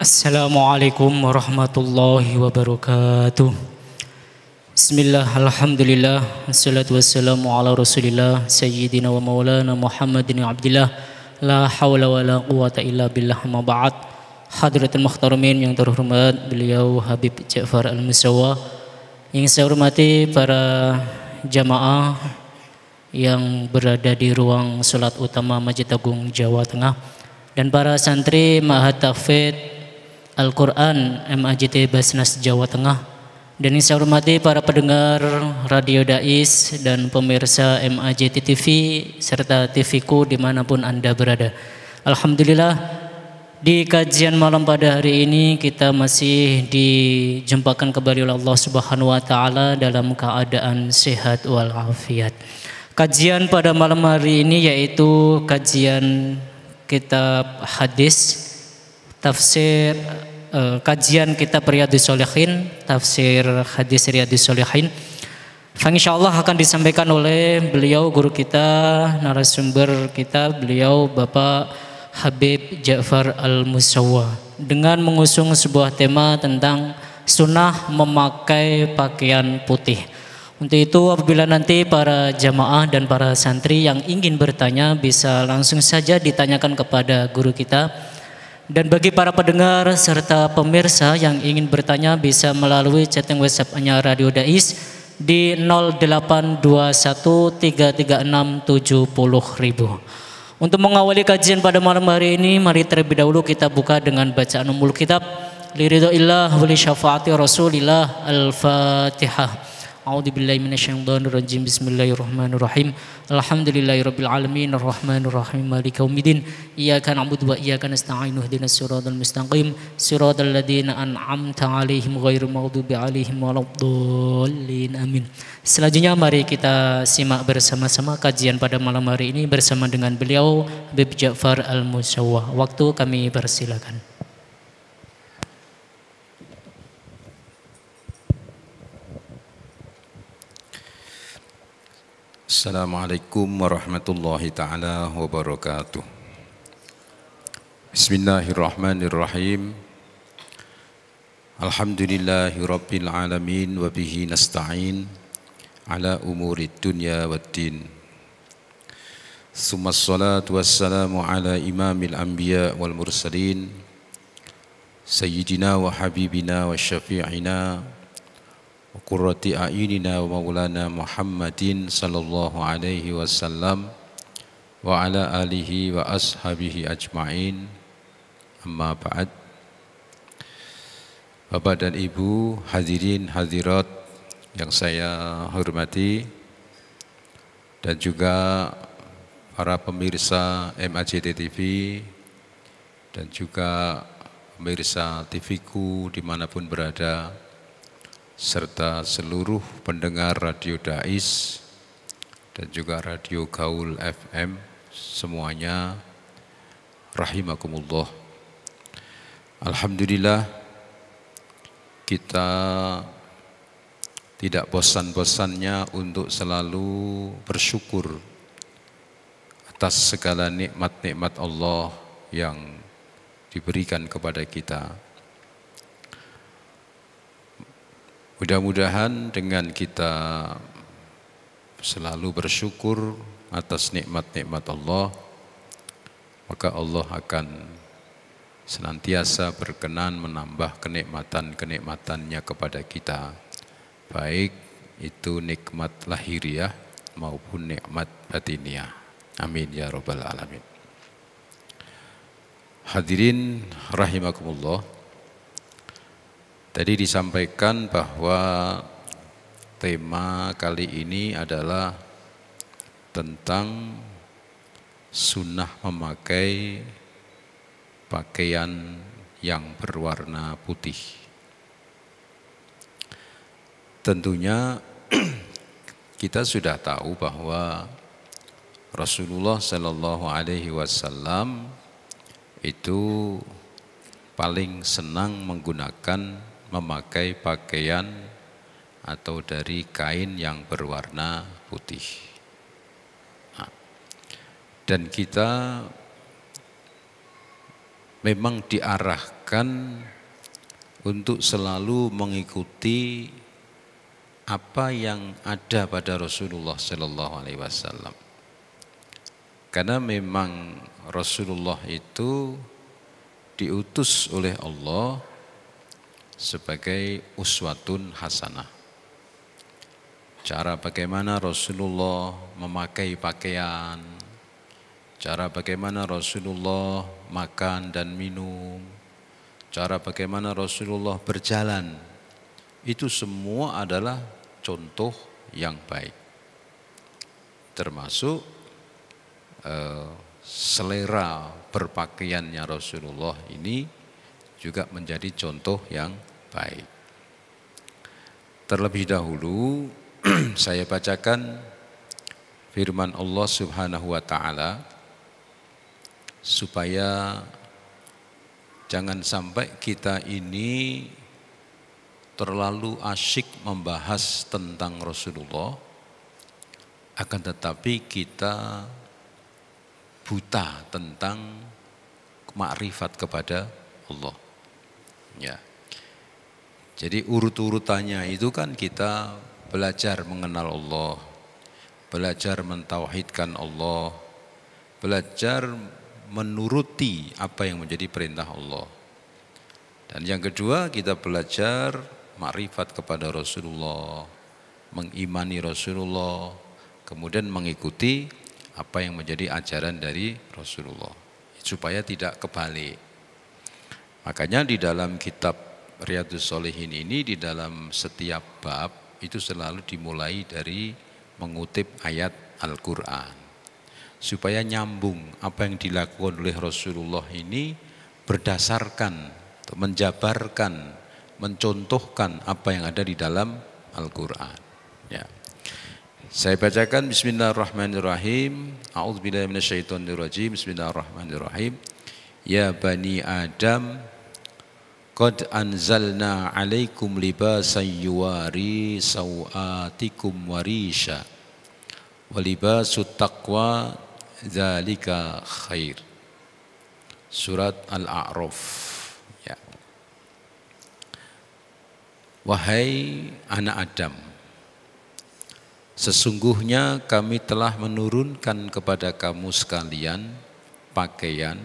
Assalamualaikum warahmatullahi wabarakatuh. Bismillah, alhamdulillah, wassalatu wassalamu ala rasulillah Sayyidina wa maulana Muhammadin abdillah. La hawla wa la quwata illa billah, ma ba'd. Hadratul Muhtaramin yang terhormat, beliau Habib Ja'far Al-Musawwa. Yang saya hormati para jamaah yang berada di ruang salat utama Masjid Agung Jawa Tengah, dan para santri Ma'had Tahfidz Al-Quran MAJT Basnas Jawa Tengah, dan yang saya hormati para pendengar Radio Dais dan pemirsa MAJT TV serta TVku dimanapun Anda berada. Alhamdulillah, di kajian malam pada hari ini kita masih dijumpakan kembali oleh Allah Subhanahu wa Ta'ala dalam keadaan sehat walafiat. Kajian pada malam hari ini yaitu kajian kitab hadis, tafsir kajian kitab Riyadhus Shalihin, tafsir hadis Riyadhus Shalihin. Insyaallah akan disampaikan oleh beliau guru kita, narasumber kita, beliau Bapak Habib Ja'far Al-Musawwa, dengan mengusung sebuah tema tentang sunnah memakai pakaian putih. Untuk itu apabila nanti para jamaah dan para santri yang ingin bertanya bisa langsung saja ditanyakan kepada guru kita. Dan bagi para pendengar serta pemirsa yang ingin bertanya bisa melalui chatting WhatsApp-nya Radio Dais di 082133670000. Untuk mengawali kajian pada malam hari ini, mari terlebih dahulu kita buka dengan bacaan umul kitab Liridhoillah wa li syafaati Rasulillah. Al-Fatihah. A'udzubillahi minasyaitonir rajim. Bismillahirrahmanirrahim. Alhamdulillahirabbil alamin arrahmanir rahim maliki yaumiddin. Iyyaka na'budu wa iyyaka nasta'in ihdinas siratal mustaqim siratal ladzina an'amta 'alaihim ghairil maghdubi 'alaihim waladdallin. Amin. Selanjutnya mari kita simak bersama-sama kajian pada malam hari ini bersama dengan beliau Habib Ja'far Al-Musawwa. Waktu kami persilakan. Assalamualaikum warahmatullahi ta'ala wabarakatuh. Bismillahirrahmanirrahim. Alhamdulillahi rabbil alamin wa bihi nasta'in ala umuri dunya waddin. Summa salatu wassalamu ala imamil anbiya wal mursalin Sayyidina wa habibina wa syafi'ina wa qurrati a'yunina wa maulana Muhammadin sallallahu alaihi wasallam wa ala alihi wa ashabihi ajma'in. Amma ba'd. Bapak dan Ibu, hadirin hadirat yang saya hormati, dan juga para pemirsa MAJT TV dan juga pemirsa TVku dimanapun berada, serta seluruh pendengar Radio Dais dan juga Radio Gaul FM semuanya, rahimakumullah. Alhamdulillah, kita tidak bosan-bosannya untuk selalu bersyukur atas segala nikmat-nikmat Allah yang diberikan kepada kita. Mudah-mudahan dengan kita selalu bersyukur atas nikmat-nikmat Allah, maka Allah akan senantiasa berkenan menambah kenikmatan-kenikmatannya kepada kita, baik itu nikmat lahiriah maupun nikmat batiniah. Amin ya rabbal alamin. Hadirin rahimakumullah, tadi disampaikan bahwa tema kali ini adalah tentang sunnah memakai pakaian yang berwarna putih. Tentunya kita sudah tahu bahwa Rasulullah Shallallahu Alaihi Wasallam itu paling senang memakai pakaian atau dari kain yang berwarna putih. Dan kita memang diarahkan usahakan untuk selalu mengikuti apa yang ada pada Rasulullah Sallallahu Alaihi Wasallam. Karena memang Rasulullah itu diutus oleh Allah sebagai uswatun hasanah. Cara bagaimana Rasulullah memakai pakaian, cara bagaimana Rasulullah makan dan minum, cara bagaimana Rasulullah berjalan, itu semua adalah contoh yang baik. Termasuk selera berpakaiannya Rasulullah ini juga menjadi contoh yang baik. Terlebih dahulu saya bacakan firman Allah Subhanahu wa taala supaya jangan sampai kita ini terlalu asyik membahas tentang Rasulullah, akan tetapi kita buta tentang makrifat kepada Allah. Ya. Jadi urut-urutannya itu kan kita belajar mengenal Allah, belajar mentauhidkan Allah, belajar menuruti apa yang menjadi perintah Allah. Dan yang kedua, kita belajar makrifat kepada Rasulullah, mengimani Rasulullah, kemudian mengikuti apa yang menjadi ajaran dari Rasulullah, supaya tidak kebalik. Makanya di dalam kitab Riyadhus Shalihin ini, di dalam setiap bab itu selalu dimulai dari mengutip ayat Al-Quran, supaya nyambung apa yang dilakukan oleh Rasulullah ini berdasarkan, menjabarkan, mencontohkan apa yang ada di dalam Al-Quran. Ya. Saya bacakan bismillahirrahmanirrahim. A'udzubillahi minasyaitonirrajim. Bismillahirrahmanirrahim. Ya bani Adam, qad anzalna 'alaikum libasan yuwari sawatikum warisha wa libasut taqwa dzalika khair. Surat Al-A'raf. Ya. Wahai anak Adam, sesungguhnya kami telah menurunkan kepada kamu sekalian pakaian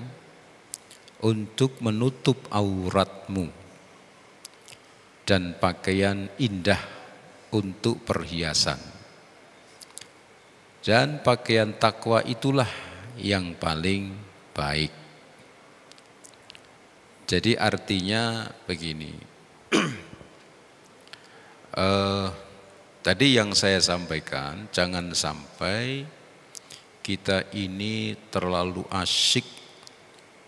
untuk menutup auratmu dan pakaian indah untuk perhiasan. Dan pakaian takwa itulah yang paling baik. Jadi artinya begini, tadi yang saya sampaikan, jangan sampai kita ini terlalu asyik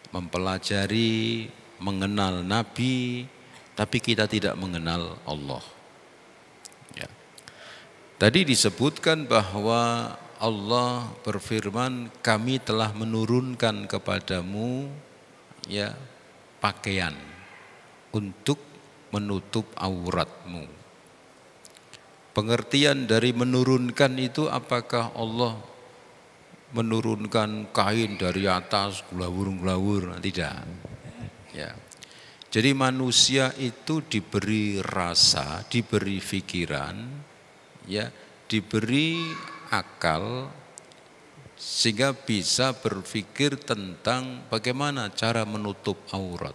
mempelajari, mengenal Nabi, tapi kita tidak mengenal Allah. Ya. Tadi disebutkan bahwa Allah berfirman, kami telah menurunkan kepadamu ya pakaian untuk menutup auratmu. Pengertian dari menurunkan itu, apakah Allah menurunkan kain dari atas gelawur-gelawur? Tidak. Ya. Jadi manusia itu diberi rasa, diberi pikiran, ya, diberi akal sehingga bisa berpikir tentang bagaimana cara menutup aurat.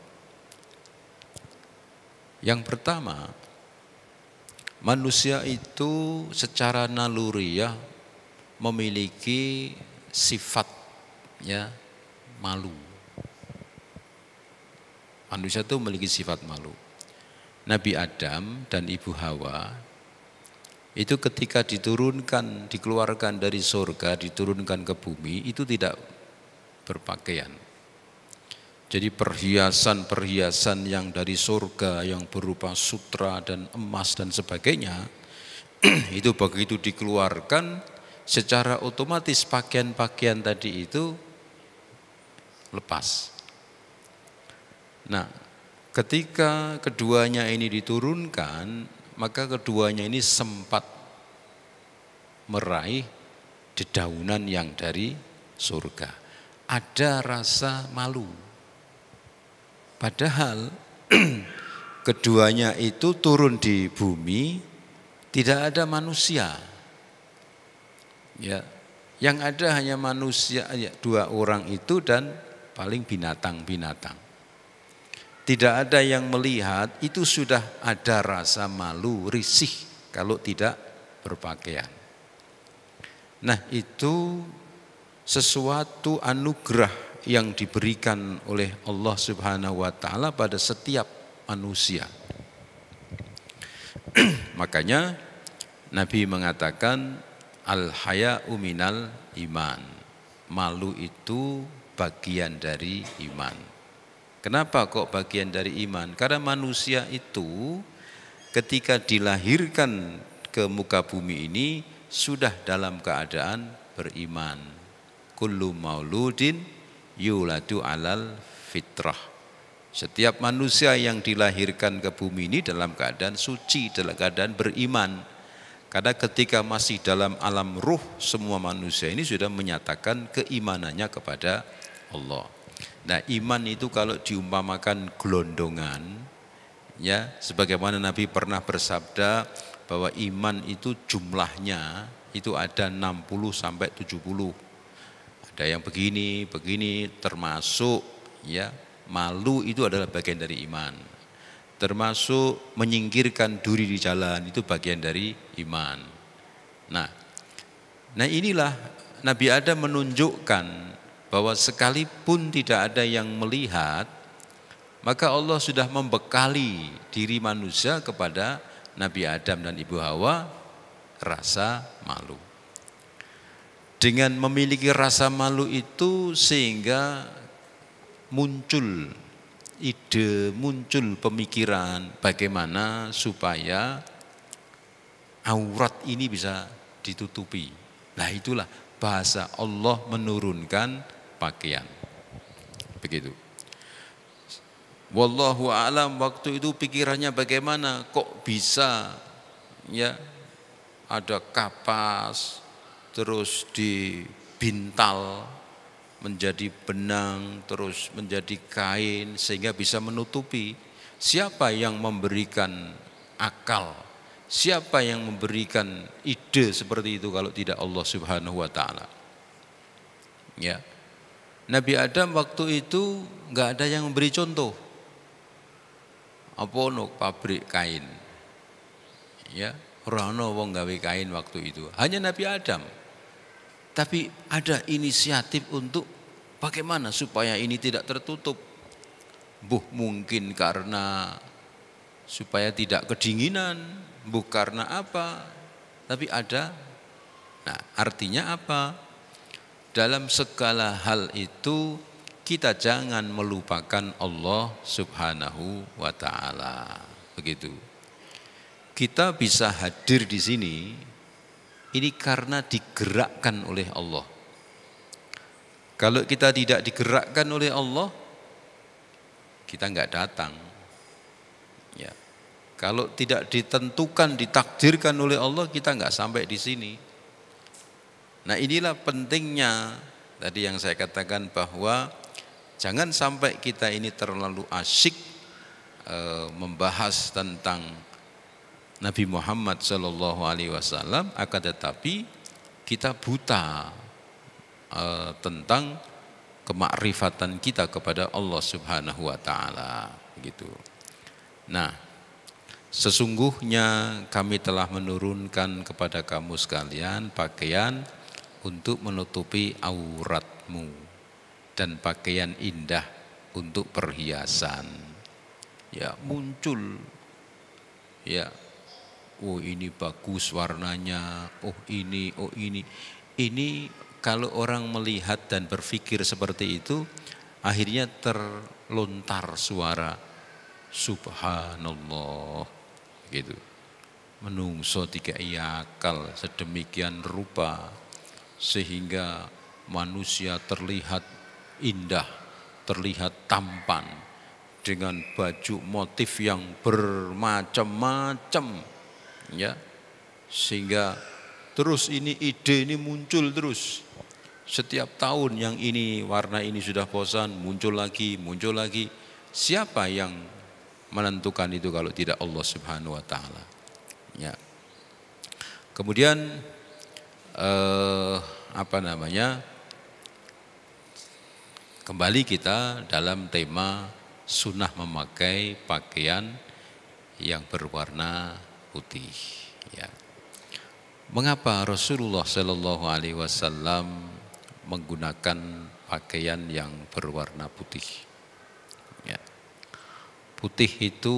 Yang pertama, manusia itu secara naluriah memiliki sifat ya malu. Manusia itu memiliki sifat malu. Nabi Adam dan Ibu Hawa itu ketika diturunkan, dikeluarkan dari surga, diturunkan ke bumi, itu tidak berpakaian. Jadi perhiasan-perhiasan yang dari surga yang berupa sutra dan emas dan sebagainya itu begitu dikeluarkan secara otomatis pakaian-pakaian tadi itu lepas. Nah, ketika keduanya ini diturunkan, maka keduanya ini sempat meraih dedaunan yang dari surga. Ada rasa malu. Padahal keduanya itu turun di bumi, tidak ada manusia. Ya, yang ada hanya manusia, ya, 2 orang itu dan paling binatang-binatang. Tidak ada yang melihat, itu sudah ada rasa malu, risih kalau tidak berpakaian. Nah, itu sesuatu anugerah yang diberikan oleh Allah Subhanahu wa taala pada setiap manusia. Makanya Nabi mengatakan al-haya'u minal iman. Malu itu bagian dari iman. Kenapa kok bagian dari iman? Karena manusia itu ketika dilahirkan ke muka bumi ini sudah dalam keadaan beriman. Kullu mauludin yuladu alal fitrah. Setiap manusia yang dilahirkan ke bumi ini dalam keadaan suci, dalam keadaan beriman. Karena ketika masih dalam alam ruh, semua manusia ini sudah menyatakan keimanannya kepada Allah. Nah, iman itu kalau diumpamakan gelondongan, ya, sebagaimana Nabi pernah bersabda bahwa iman itu jumlahnya itu ada 60 sampai 70. Ada yang begini, termasuk, ya, malu itu adalah bagian dari iman. Termasuk menyingkirkan duri di jalan itu bagian dari iman. Nah inilah Nabi Adam menunjukkan bahwa sekalipun tidak ada yang melihat, maka Allah sudah membekali diri manusia kepada Nabi Adam dan Ibu Hawa rasa malu. Dengan memiliki rasa malu itu sehingga muncul ide, muncul pemikiran bagaimana supaya aurat ini bisa ditutupi. Nah, itulah bahasa Allah menurunkan pakaian. Begitu. Wallahu a'lam, waktu itu pikirannya bagaimana kok bisa, ya, ada kapas terus dibintal menjadi benang, terus menjadi kain sehingga bisa menutupi. Siapa yang memberikan akal? Siapa yang memberikan ide seperti itu kalau tidak Allah Subhanahu wa taala? Ya. Nabi Adam waktu itu enggak ada yang memberi contoh. Apa ono pabrik kain? Ya, ora ono wong gawe kain waktu itu. Hanya Nabi Adam. Tapi ada inisiatif untuk bagaimana supaya ini tidak tertutup. Mungkin karena supaya tidak kedinginan, karena apa. Tapi ada, nah artinya apa? Dalam segala hal itu kita jangan melupakan Allah Subhanahu wa taala. Begitu. Kita bisa hadir di sini ini karena digerakkan oleh Allah. Kalau kita tidak digerakkan oleh Allah, kita enggak datang. Ya. Kalau tidak ditentukan, ditakdirkan oleh Allah, kita enggak sampai di sini. Nah, inilah pentingnya tadi yang saya katakan bahwa jangan sampai kita ini terlalu asyik membahas tentang Nabi Muhammad SAW, akan tetapi kita buta tentang kemakrifatan kita kepada Allah Subhanahu wa taala, begitu. Nah, sesungguhnya kami telah menurunkan kepada kamu sekalian pakaian untuk menutupi auratmu dan pakaian indah untuk perhiasan. Ya, muncul, ya, oh ini bagus warnanya, oh ini. Ini kalau orang melihat dan berpikir seperti itu, akhirnya terlontar suara subhanallah, gitu. Menungso dikai akal sedemikian rupa sehingga manusia terlihat indah, terlihat tampan dengan baju motif yang bermacam-macam, ya, sehingga terus ini ide ini muncul terus. Setiap tahun yang ini warna ini sudah bosan, muncul lagi. Siapa yang menentukan itu kalau tidak Allah Subhanahu wa taala? Ya. Kemudian kembali kita dalam tema sunnah memakai pakaian yang berwarna putih. Ya. Mengapa Rasulullah Shallallahu Alaihi Wasallam menggunakan pakaian yang berwarna putih? Ya. Putih itu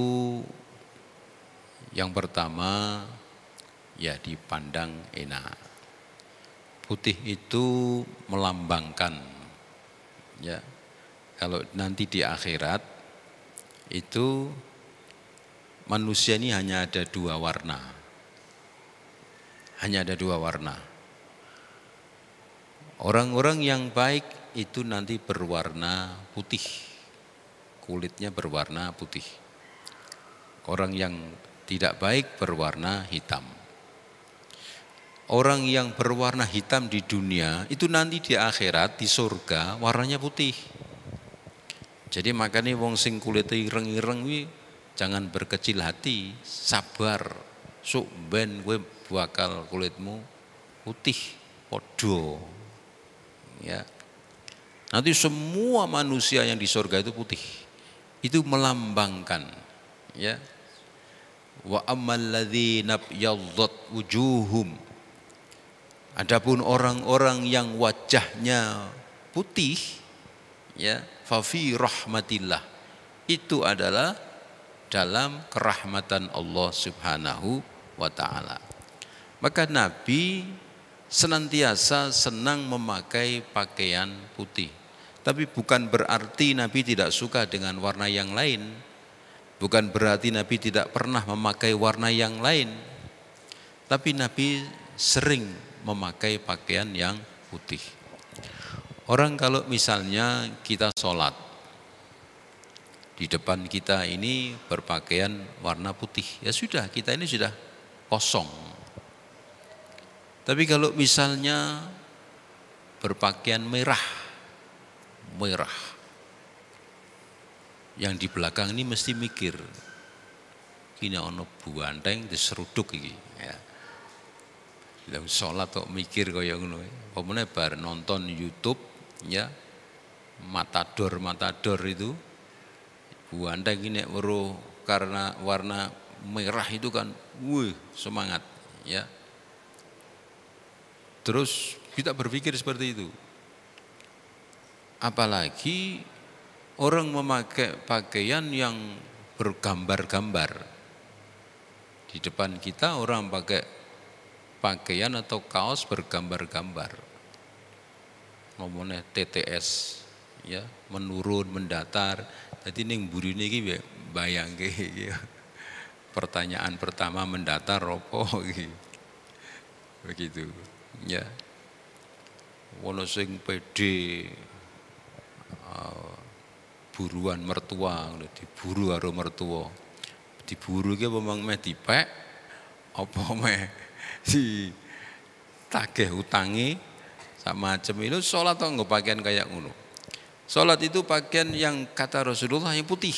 yang pertama ya dipandang enak. Putih itu melambangkan ya kalau nanti di akhirat itu manusia ini hanya ada dua warna. Hanya ada dua warna. Orang-orang yang baik itu nanti berwarna putih. Kulitnya berwarna putih. Orang yang tidak baik berwarna hitam. Orang yang berwarna hitam di dunia itu nanti di akhirat, di surga warnanya putih. Jadi makanya wong sing kulite ireng-ireng wi jangan berkecil hati, sabar. Sok ben kowe bakal kulitmu putih podo. Ya. Nanti semua manusia yang di surga itu putih. Itu melambangkan ya. Wa ammal ladzina yadhat wujuhum. Adapun orang-orang yang wajahnya putih ya, fa fi rahmatillah. Itu adalah dalam kerahmatan Allah Subhanahu wa taala. Maka Nabi senantiasa senang memakai pakaian putih. Tapi bukan berarti Nabi tidak suka dengan warna yang lain. Bukan berarti Nabi tidak pernah memakai warna yang lain. Tapi Nabi sering memakai pakaian yang putih. Orang kalau misalnya kita sholat, di depan kita ini berpakaian warna putih, ya sudah, kita ini sudah kosong. Tapi kalau misalnya berpakaian merah, yang di belakang ini mesti mikir, ini ono buanteng diseruduk iki. Ya. Lah sholat kok mikir kaya ngono. Pemene bar nonton YouTube, ya matador itu, buanteng ini weruh karena warna merah itu kan, semangat, ya. Terus kita berpikir seperti itu. Apalagi orang memakai pakaian yang bergambar-gambar. Di depan kita orang pakai pakaian atau kaos bergambar-gambar. Ngomongnya TTS, ya, menurun, mendatar. Jadi ning burine iki bayangke ya. Pertanyaan pertama mendatar opo iki. Begitu, ya. Wono sing pede buruan mertua, diburu karo mertua. Diburu ki memang meh dipek apa meh si tagih utangi sama macam itu. Sholat atau nggak pakaian kayak ngono. Sholat itu pakaian yang kata Rasulullah yang putih.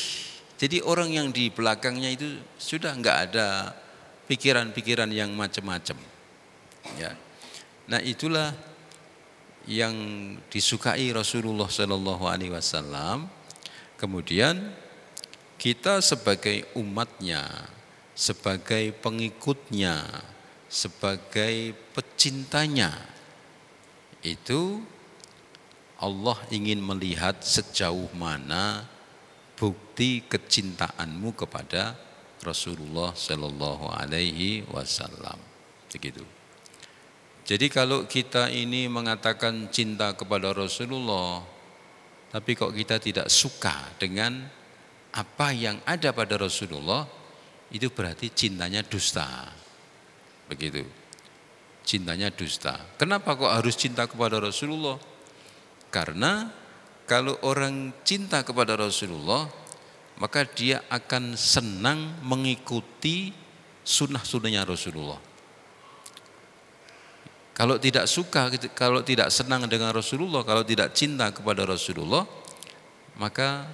Jadi orang yang di belakangnya itu sudah nggak ada pikiran-pikiran yang macam-macam. Ya. Nah itulah yang disukai Rasulullah Shallallahu Alaihi Wasallam. Kemudian kita sebagai umatnya, sebagai pengikutnya, sebagai pecintanya, itu Allah ingin melihat sejauh mana bukti kecintaanmu kepada Rasulullah Shallallahu Alaihi Wasallam. Begitu. Jadi kalau kita ini mengatakan cinta kepada Rasulullah, tapi kok kita tidak suka dengan apa yang ada pada Rasulullah, itu berarti cintanya dusta. Begitu. Cintanya dusta. Kenapa kok harus cinta kepada Rasulullah? Karena kalau orang cinta kepada Rasulullah, maka dia akan senang mengikuti sunnah-sunnahnya Rasulullah. Kalau tidak suka, kalau tidak senang dengan Rasulullah, kalau tidak cinta kepada Rasulullah, maka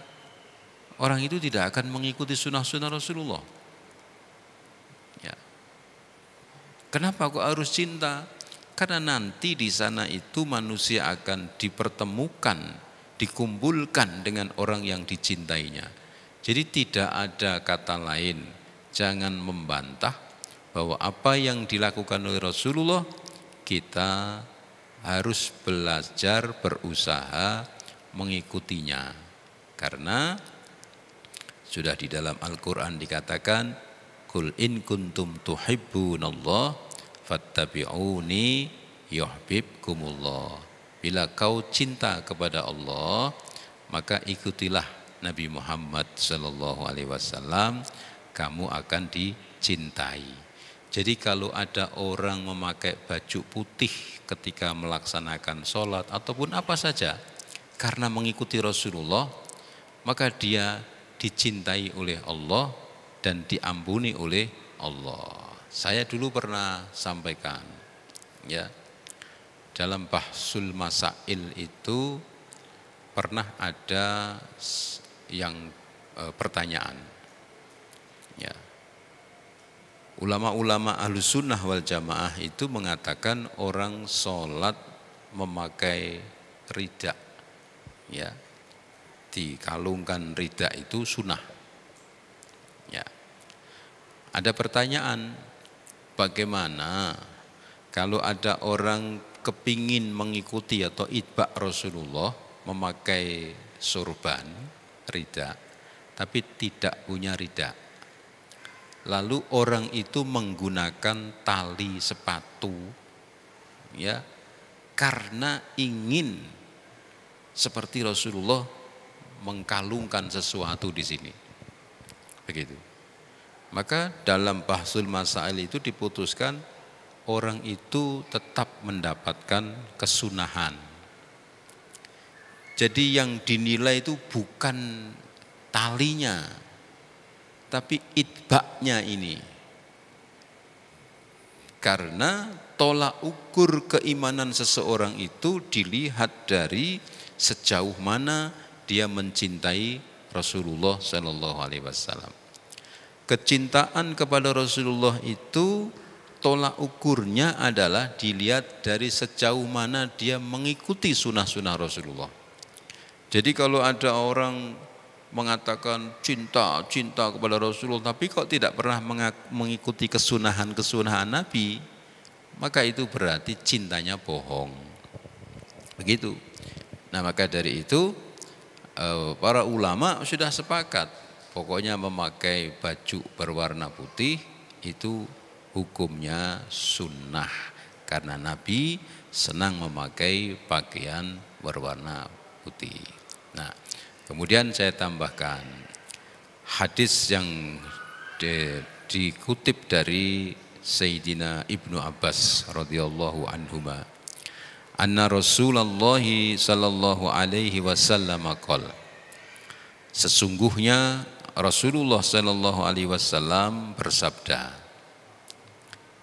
orang itu tidak akan mengikuti sunnah-sunnah Rasulullah. Ya. Kenapa kok harus cinta? Karena nanti di sana itu manusia akan dipertemukan, dikumpulkan dengan orang yang dicintainya. Jadi tidak ada kata lain, jangan membantah bahwa apa yang dilakukan oleh Rasulullah, kita harus belajar, berusaha mengikutinya. Karena sudah di dalam Al-Quran dikatakan, Qul in kuntum tuhibbunallah fattabi'uni yuhibbukumullah. Bila kau cinta kepada Allah, maka ikutilah Nabi Muhammad sallallahu alaihi wasallam, kamu akan dicintai. Jadi kalau ada orang memakai baju putih ketika melaksanakan sholat ataupun apa saja karena mengikuti Rasulullah, maka dia dicintai oleh Allah dan diampuni oleh Allah. Saya dulu pernah sampaikan, ya, dalam Bahsul Masail itu pernah ada yang pertanyaan, ya. Ulama-ulama Ahlus Sunnah wal Jamaah itu mengatakan orang sholat memakai rida, ya, dikalungkan rida itu sunnah. Ya. Ada pertanyaan, bagaimana kalau ada orang kepingin mengikuti atau itba Rasulullah memakai sorban rida, tapi tidak punya rida. Lalu orang itu menggunakan tali sepatu, ya, karena ingin seperti Rasulullah mengkalungkan sesuatu di sini. Begitu. Maka dalam Bahsul Masail itu diputuskan orang itu tetap mendapatkan kesunahan. Jadi yang dinilai itu bukan talinya, tapi itba'nya ini. Karena tolak ukur keimanan seseorang itu dilihat dari sejauh mana dia mencintai Rasulullah Sallallahu Alaihi Wasallam. Kecintaan kepada Rasulullah itu tolak ukurnya adalah dilihat dari sejauh mana dia mengikuti sunnah-sunnah Rasulullah. Jadi kalau ada orang mengatakan cinta kepada Rasulullah, tapi kok tidak pernah mengikuti kesunahan Nabi, maka itu berarti cintanya bohong. Begitu. Nah, maka dari itu para ulama sudah sepakat, pokoknya memakai baju berwarna putih itu hukumnya sunnah, karena Nabi senang memakai pakaian berwarna putih. Nah, kemudian saya tambahkan hadis yang dikutip dari Sayyidina Ibnu Abbas radhiyallahu anhuma, anna Rasulullah sallallahu alaihi wasallam qala, sesungguhnya Rasulullah sallallahu alaihi wasallam bersabda,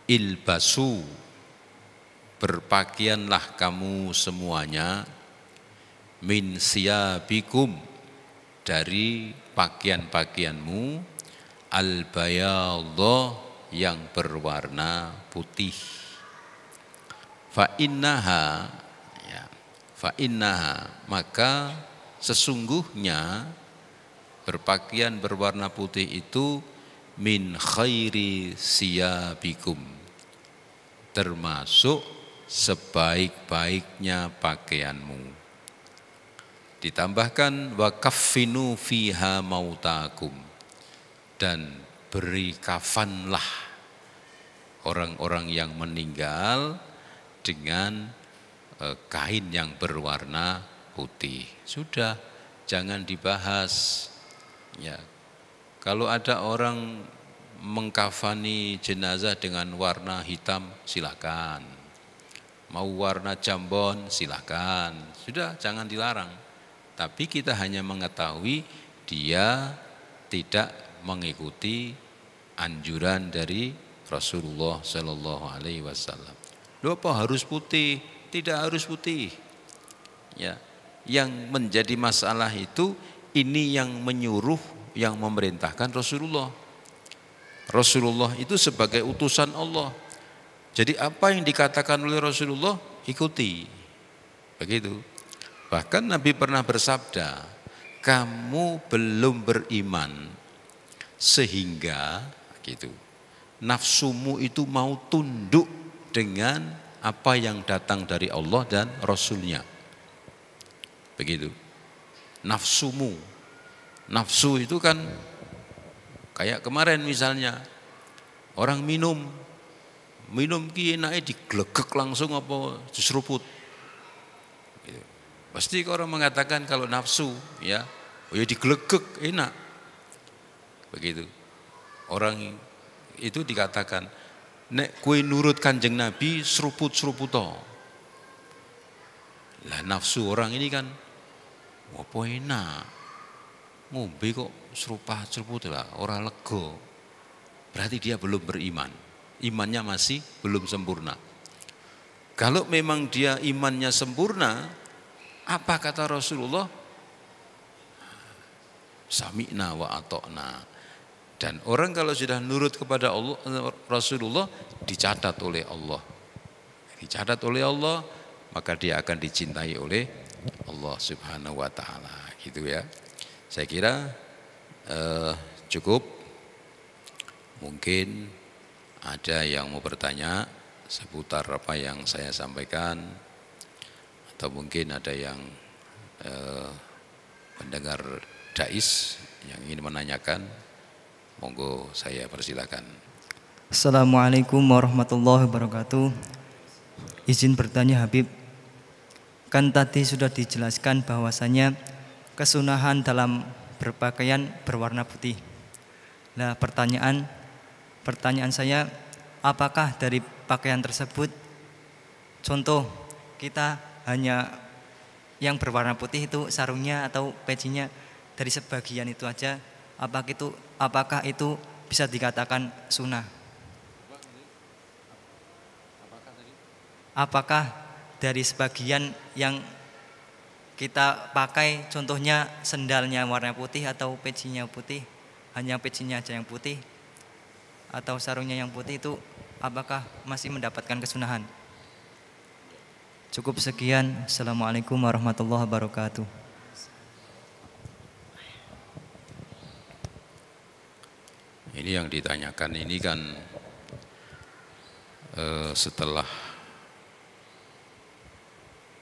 ilbasu, berpakaianlah kamu semuanya, min siyabikum, dari pakaian-pakaianmu, al-bayadha, yang berwarna putih. Fa innaha, maka sesungguhnya berpakaian berwarna putih itu min khairi siyabikum, termasuk sebaik-baiknya pakaianmu. Ditambahkan wa kaffinu fiha mautakum, dan beri kafanlah orang-orang yang meninggal dengan kain yang berwarna putih. Sudah, jangan dibahas. Ya, kalau ada orang mengkafani jenazah dengan warna hitam, silakan. Mau warna jambon, silakan. Sudah, jangan dilarang. Tapi kita hanya mengetahui dia tidak mengikuti anjuran dari Rasulullah Sallallahu Alaihi Wasallam. Loh, apa harus putih? Tidak harus putih. Ya, yang menjadi masalah itu ini yang menyuruh, yang memerintahkan Rasulullah. Rasulullah itu sebagai utusan Allah. Jadi apa yang dikatakan oleh Rasulullah ikuti. Begitu. Bahkan Nabi pernah bersabda, kamu belum beriman sehingga gitu. Nafsumu itu mau tunduk dengan apa yang datang dari Allah dan Rasulnya. Begitu. Nafsumu. Nafsu itu kan kayak kemarin misalnya orang minum ki enaknya diglegek langsung apa diseruput. Gitu. Pasti orang mengatakan kalau nafsu ya, oh ya diglegek enak. Begitu. Orang itu dikatakan nek kue nurut Kanjeng Nabi seruput-seruputo. Lah nafsu orang ini kan apa enak. Ngombe kok seruput lah, orang lego. Berarti dia belum beriman. Imannya masih belum sempurna. Kalau memang dia imannya sempurna, apa kata Rasulullah? Sami'na wa ata'na. Dan orang kalau sudah nurut kepada Allah, Rasulullah dicatat oleh Allah. Dicatat oleh Allah, maka dia akan dicintai oleh Allah Subhanahu wa taala, gitu ya. Saya kira cukup. Mungkin ada yang mau bertanya seputar apa yang saya sampaikan, atau mungkin ada yang mendengar dais yang ingin menanyakan, monggo saya persilakan. Assalamualaikum warahmatullahi wabarakatuh. Izin bertanya Habib, kan tadi sudah dijelaskan bahwasanya kesunahan dalam berpakaian berwarna putih. Nah, pertanyaan saya, apakah dari pakaian tersebut, contoh kita hanya yang berwarna putih itu sarungnya atau pecinya dari sebagian itu aja, apakah itu bisa dikatakan sunnah? Apakah dari sebagian yang kita pakai, contohnya sendalnya warna putih atau pecinya putih, hanya pecinya aja yang putih, atau sarungnya yang putih, itu apakah masih mendapatkan kesunahan? Cukup sekian. Assalamualaikum warahmatullahi wabarakatuh. Ini yang ditanyakan ini kan setelah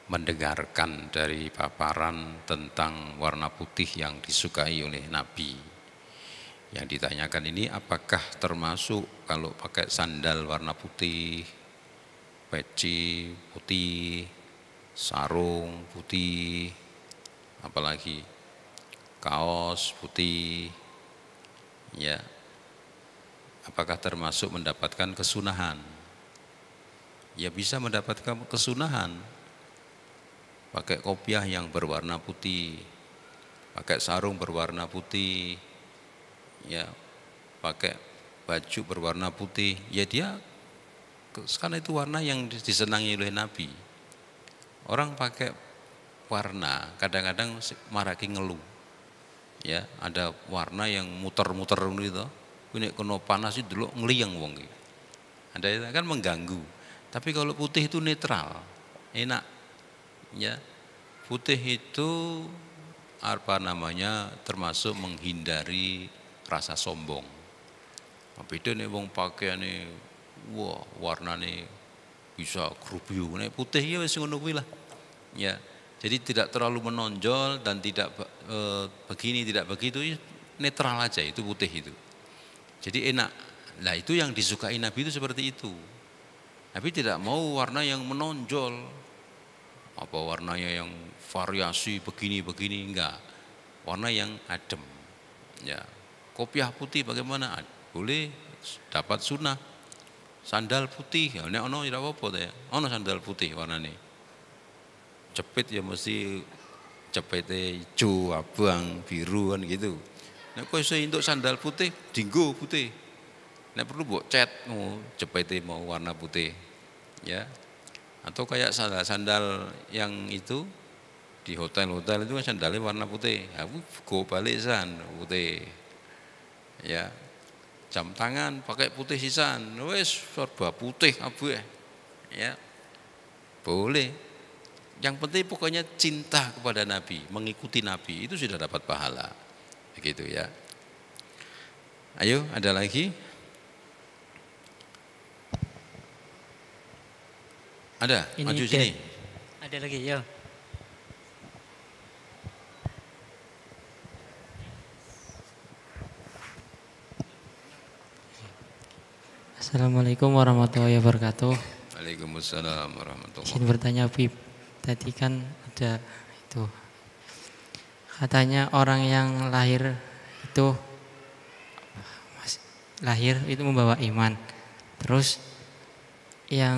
mendengarkan dari paparan tentang warna putih yang disukai oleh Nabi. Yang ditanyakan ini apakah termasuk kalau pakai sandal warna putih, peci putih, sarung putih, apalagi kaos putih, ya, apakah termasuk mendapatkan kesunahan? Ya bisa mendapatkan kesunahan. Pakai kopiah yang berwarna putih, pakai sarung berwarna putih, ya, pakai baju berwarna putih, ya dia karena itu warna yang disenangi oleh Nabi. Orang pakai warna kadang-kadang maraki ngeluh, ya, ada warna yang muter-muter gitu, ini kena panas itu dulu ngeliyang wong, ada itu kan mengganggu. Tapi kalau putih itu netral, enak. Ya, putih itu apa namanya, termasuk menghindari rasa sombong. Beda nih wong pakaiane wah warnane bisa kerubiu, nek putih ya wis ngono kuwi lah. Ya, jadi tidak terlalu menonjol dan tidak begini tidak begitu, netral aja itu putih itu. Jadi enak. Nah, itu yang disukai Nabi itu seperti itu. Nabi tidak mau warna yang menonjol. Apa warnanya yang variasi begini-begini, enggak. Warna yang adem. Ya. Kopiah putih bagaimana? Boleh dapat sunnah. Sandal putih, ya nek ono tidak apa-apa ya. Ono sandal putih warnane. Cepit ya mesti cepete hijau, abang, biru kan gitu. Nek kowe iso entuk sandal putih, dinggo putih. Nek perlu mbok cat, cepete mau warna putih. Ya. Atau kayak sandal-sandal yang itu Di hotel-hotel itu kan sandalnya warna putih. Aku go balik san putih. Ya. Jam tangan pakai putih sisan. Wes serba putih kabeh. Ya. Boleh. Yang penting pokoknya cinta kepada Nabi, mengikuti Nabi, itu sudah dapat pahala. Begitu ya. Ayo, ada lagi? Ada, Ini maju sini. Ada lagi, ya. Assalamualaikum warahmatullahi wabarakatuh. Waalaikumsalam warahmatullahi Izin bertanya, Bib. Tadi kan ada itu katanya orang yang lahir itu membawa iman. Terus yang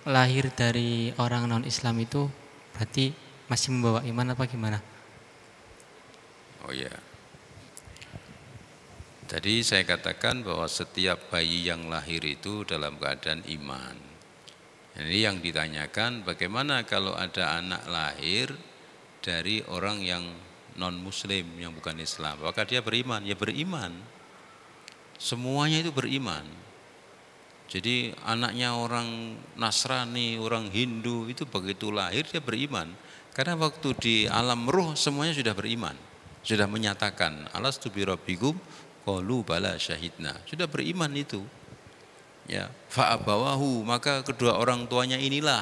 lahir dari orang non-Islam itu berarti masih membawa iman apa gimana? Oh ya. Tadi saya katakan bahwa setiap bayi yang lahir itu dalam keadaan iman. Ini yang ditanyakan, bagaimana kalau ada anak lahir dari orang yang non-muslim, yang bukan Islam, apakah dia beriman? Ya beriman. Semuanya itu beriman. Jadi anaknya orang Nasrani, orang Hindu, itu begitu lahir dia beriman. Karena waktu di alam ruh semuanya sudah beriman. Sudah menyatakan, alastu birabbikum qalu bala syahidna. Sudah beriman itu. Ya, fa'abawahu, maka kedua orang tuanya inilah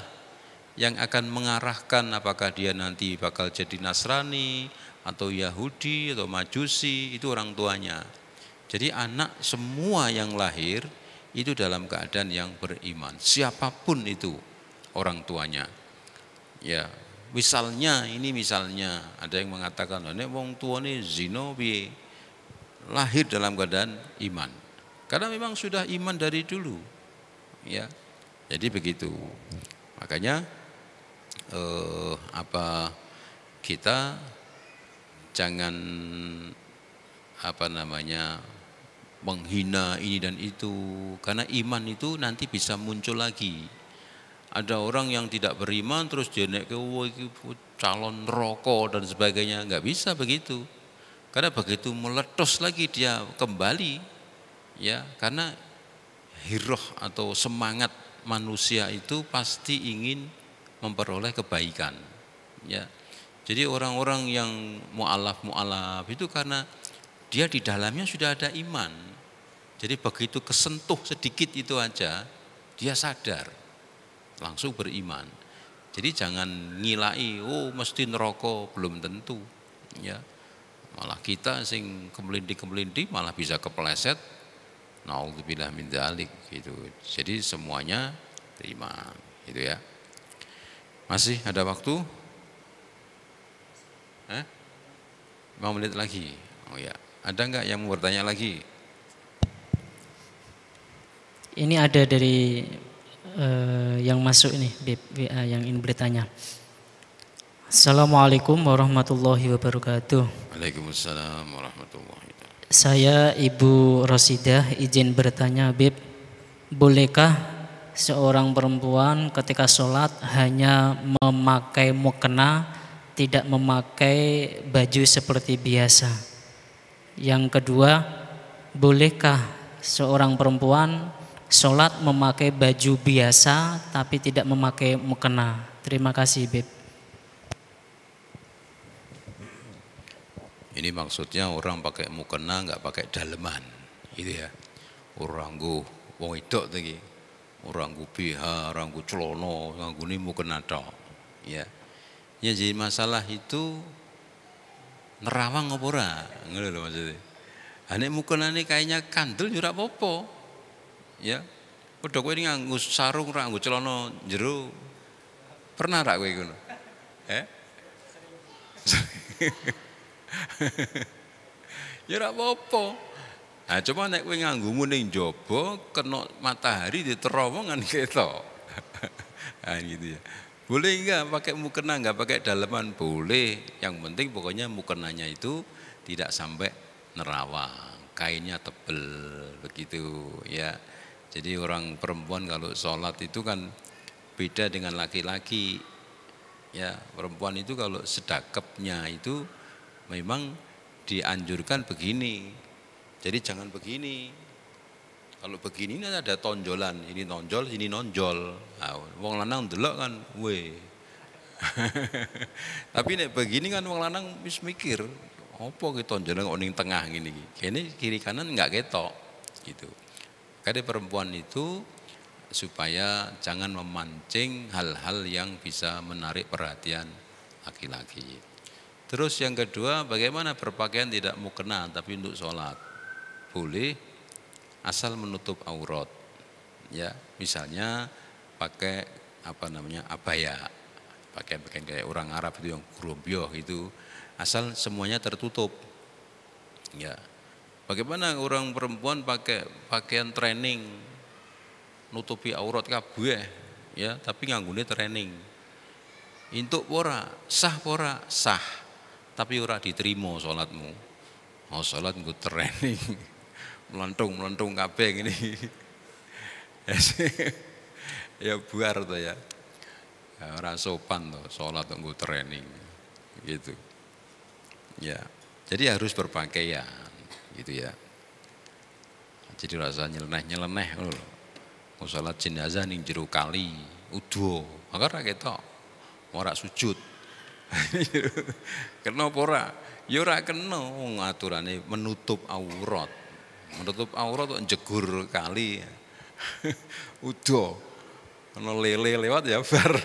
yang akan mengarahkan apakah dia nanti bakal jadi Nasrani atau Yahudi atau Majusi, itu orang tuanya. Jadi anak semua yang lahir itu dalam keadaan yang beriman, siapapun itu orang tuanya. Ya, misalnya ada yang mengatakan, nek wong tuane zina piye? Lahir dalam keadaan iman. Karena memang sudah iman dari dulu, ya. Jadi begitu. Makanya kita jangan menghina ini dan itu. Karena iman itu nanti bisa muncul lagi. Ada orang yang tidak beriman terus dia nek calon rokok dan sebagainya, nggak bisa begitu. Karena begitu meletus lagi dia kembali. Ya, karena hiroh atau semangat manusia itu pasti ingin memperoleh kebaikan. Ya, jadi orang-orang yang mu'alaf itu karena dia di dalamnya sudah ada iman. Jadi begitu kesentuh sedikit itu aja, dia sadar, langsung beriman. Jadi jangan ngilai, oh mesti neraka, belum tentu. Ya, malah kita sing kemelinti malah bisa kepleset. Naudzubillah min dzalik gitu. Jadi semuanya terima gitu ya. Masih ada waktu? 5 menit lagi. Oh ya, ada enggak yang mau bertanya lagi? Ini ada dari yang masuk ini WA yang ingin bertanya. Assalamualaikum warahmatullahi wabarakatuh. Waalaikumsalam warahmatullahi wabarakatuh. Saya Ibu Rosidah izin bertanya, Bib, bolehkah seorang perempuan ketika sholat hanya memakai mukena, tidak memakai baju seperti biasa? Yang kedua, bolehkah seorang perempuan sholat memakai baju biasa tapi tidak memakai mukena? Terima kasih, Bib. Ini maksudnya orang pakai mukena nggak pakai daleman, gitu ya. Orang nggo wong wedok tadi, orang nggo BH, orang nggo celono, nganggone mukena tok. Ya. Ya jadi masalah itu nerawang apa ora? Ngono lho maksudnya. Nek mukenane kayaknya kandel yo ora apa-apa. Ya. Padha kowe nganggo sarung ora nganggo celana jero. Pernah rak kowe ngono? Ya ora apa-apa. Nah, cuma nek kowe nganggomu ning jaba kena matahari diterowong kan ketok. Nah, gitu ya. Boleh enggak pakai mukena, enggak pakai daleman? Boleh. Yang penting pokoknya mukenanya itu tidak sampai nerawang, kainnya tebel begitu ya. Jadi orang perempuan kalau sholat itu kan beda dengan laki-laki Ya, perempuan itu kalau sedekapnya itu memang dianjurkan begini. Jadi jangan begini. Kalau begini ini ada tonjolan, ini nonjol, sini nonjol. Nah, wong lanang ndelok kan, weh. Tapi nek begini kan wong lanang wis mikir, apa ki tonjolan kok ning tengah ngene iki. Kene kiri kanan enggak ketok gitu. Kadang perempuan itu supaya jangan memancing hal-hal yang bisa menarik perhatian laki-laki. Terus yang kedua, bagaimana berpakaian tidak mukena tapi untuk sholat? Boleh, asal menutup aurat. Ya, misalnya pakai abaya, pakaian kayak orang Arab itu yang grobioh itu, asal semuanya tertutup. Ya, bagaimana orang perempuan pakai pakaian training, nutupi aurat kabeh, ya, tapi nganggune training. Entuk ora, sah ora, sah. Tapi ora diterima sholatmu. Oh, sholat nggo training. Melentung kabeh ngene. Ya buar to ya. Ora sopan to sholat nggo training. Gitu. Ya. Jadi harus berpakaian gitu ya. Jadi rasa nyeleneh ngono lho. Mau sholat jenazah ning jero kali, udo. Maka ra ketok. Ora sujud. Kenapa ora? Ya ora kena aturane menutup aurat. Menutup aurat kok jegur kali. Udah. Ana lele lewat ya bar.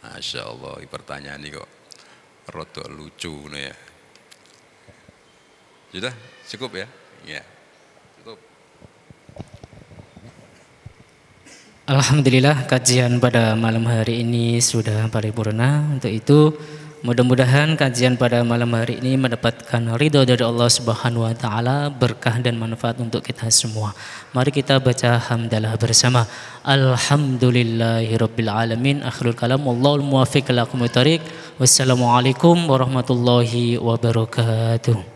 Masya Allah, pertanyaan ini kok rada lucu nih ya. Sudah cukup ya? Ya. Cukup. Alhamdulillah kajian pada malam hari ini sudah paripurna. Untuk itu mudah-mudahan kajian pada malam hari ini mendapatkan ridho dari Allah Subhanahu wa taala, berkah dan manfaat untuk kita semua. Mari kita baca hamdalah bersama. Alhamdulillahirabbil alamin. Akhirul kalam wallahul muwaffiq ila aqwamit thoriq. Wassalamualaikum warahmatullahi wabarakatuh.